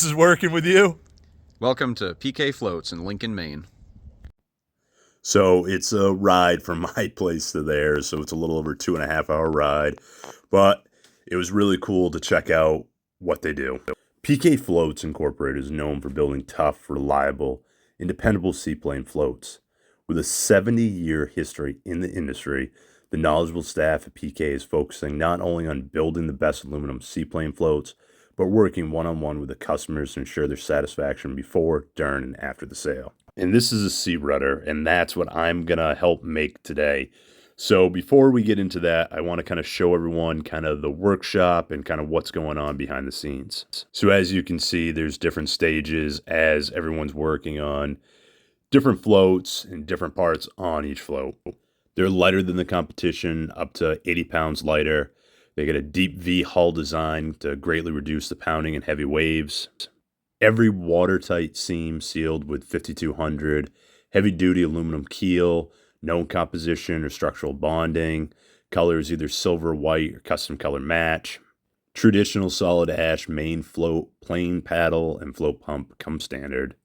Is working with you. Welcome to PK Floats in Lincoln, Maine. So it's a ride from my place to there. So it's a little over 2.5 hour ride, but it was really cool to check out what they do. PK Floats Incorporated is known for building tough, reliable, and dependable seaplane floats. With a 70-year history in the industry, the knowledgeable staff at PK is focusing not only on building the best aluminum seaplane floats, but working one-on-one with the customers to ensure their satisfaction before, during, and after the sale. And this is a sea rudder, and that's what I'm going to help make today. So before we get into that, I want to kind of show everyone kind of the workshop and kind of what's going on behind the scenes. So as you can see, there's different stages as everyone's working on different floats and different parts on each float. They're lighter than the competition, up to 80 pounds lighter. They get a deep V hull design to greatly reduce the pounding and heavy waves. Every watertight seam sealed with 5200, heavy duty aluminum keel, no composition or structural bonding. Color is either silver, white, or custom color match. Traditional solid ash main float, plain paddle, and float pump come standard.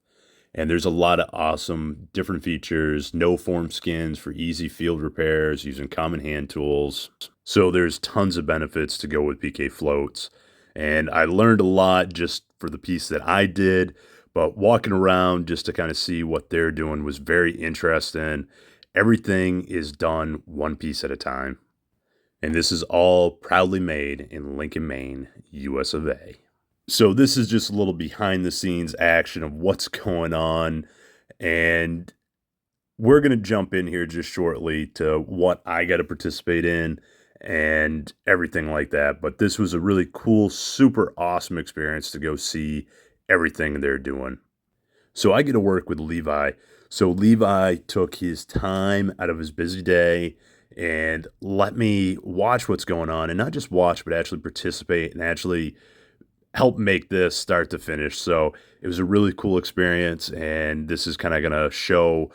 And there's a lot of awesome different features, no form skins for easy field repairs using common hand tools. So there's tons of benefits to go with PK floats. And I learned a lot just for the piece that I did, but walking around just to kind of see what they're doing was very interesting. Everything is done one piece at a time. And this is all proudly made in Lincoln, Maine, US of A. So this is just a little behind the scenes action of what's going on. And we're going to jump in here just shortly to what I got to participate in and everything like that. But this was a really cool, super awesome experience to go see everything they're doing. So I get to work with Levi. So Levi took his time out of his busy day and let me watch what's going on, and not just watch, but actually participate and actually help make this start to finish. So it was a really cool experience, and this is kind of going to show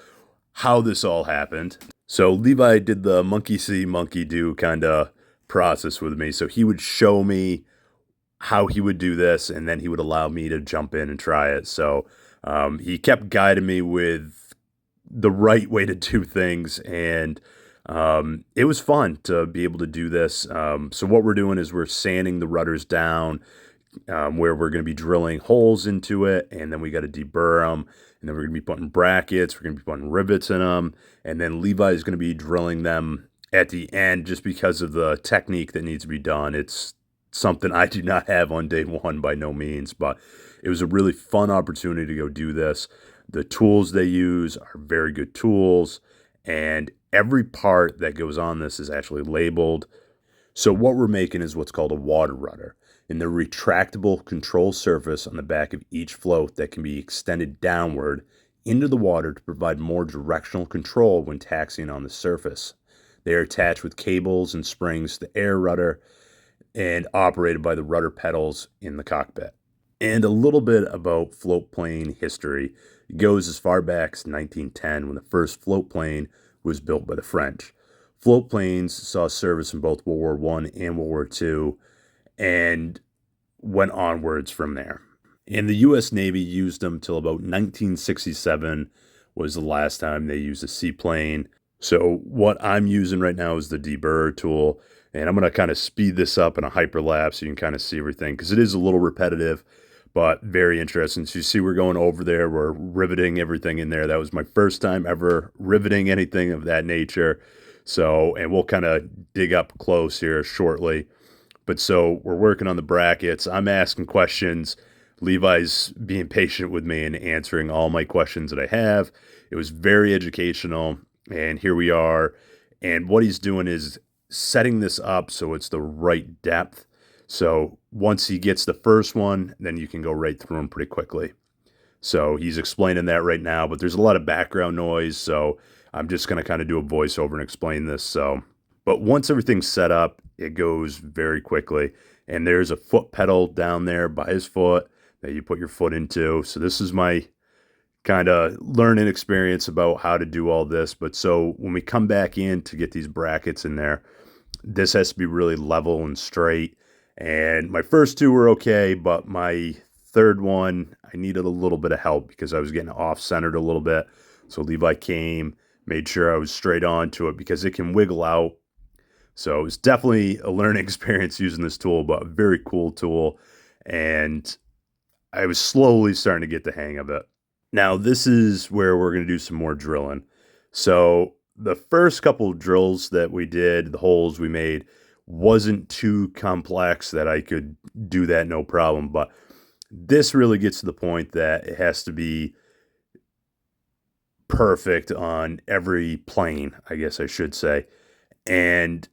how this all happened. So Levi did the monkey see, monkey do kind of process with me. So he would show me how he would do this, and then he would allow me to jump in and try it. So he kept guiding me with the right way to do things, and it was fun to be able to do this. So what we're doing is we're sanding the rudders down, where we're going to be drilling holes into it, and then we got to deburr them, and then we're going to be putting brackets, we're going to be putting rivets in them, and then Levi is going to be drilling them at the end just because of the technique that needs to be done. It's something I do not have on day one by no means, but it was a really fun opportunity to go do this. The tools they use are very good tools, and every part that goes on this is actually labeled. So what we're making is what's called a water rudder, and the retractable control surface on the back of each float that can be extended downward into the water to provide more directional control when taxiing on the surface. They are attached with cables and springs to the air rudder and operated by the rudder pedals in the cockpit. And a little bit about float plane history. It goes as far back as 1910 when the first float plane was built by the French. Float planes saw service in both World War I and World War II, and went onwards from there. And the U.S. Navy used them till about 1967 was the last time they used a seaplane. So what I'm using right now is the deburr tool, and I'm going to kind of speed this up in a hyperlapse so you can kind of see everything, because it is a little repetitive, but very interesting. So you see we're going over there, we're riveting everything in there. That was my first time ever riveting anything of that nature. So, and we'll kind of dig up close here shortly. But so we're working on the brackets. I'm asking questions. Levi's being patient with me and answering all my questions that I have. It was very educational. And here we are. And what he's doing is setting this up so it's the right depth. So once he gets the first one, then you can go right through them pretty quickly. So he's explaining that right now, but there's a lot of background noise. So I'm just going to kind of do a voiceover and explain this. So, but once everything's set up, it goes very quickly. And there's a foot pedal down there by his foot that you put your foot into. So this is my kind of learning experience about how to do all this. But so when we come back in to get these brackets in there, this has to be really level and straight. And my first two were okay, but my third one, I needed a little bit of help because I was getting off-centered a little bit. So Levi came, made sure I was straight on to it because it can wiggle out. So it was definitely a learning experience using this tool, but a very cool tool. And I was slowly starting to get the hang of it. Now, this is where we're going to do some more drilling. So the first couple of drills that we did, the holes we made, wasn't too complex that I could do that no problem. But this really gets to the point that it has to be perfect on every plane, I guess I should say. And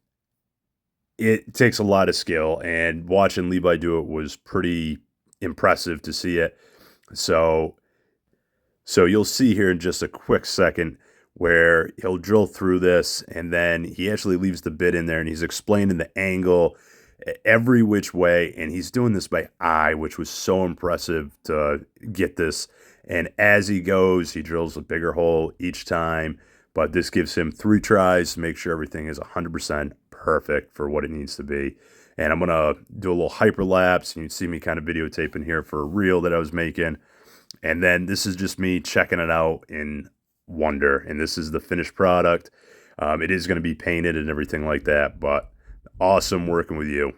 it takes a lot of skill, and watching Levi do it was pretty impressive to see it. So you'll see here in just a quick second where he'll drill through this, and then he actually leaves the bit in there, and he's explaining the angle every which way, and he's doing this by eye, which was so impressive to get this. And as he goes, he drills a bigger hole each time, but this gives him 3 tries to make sure everything is 100% perfect for what it needs to be. And I'm going to do a little hyperlapse, and you see me kind of videotaping here for a reel that I was making. And then this is just me checking it out in wonder. And this is the finished product. It is going to be painted and everything like that, but awesome working with you.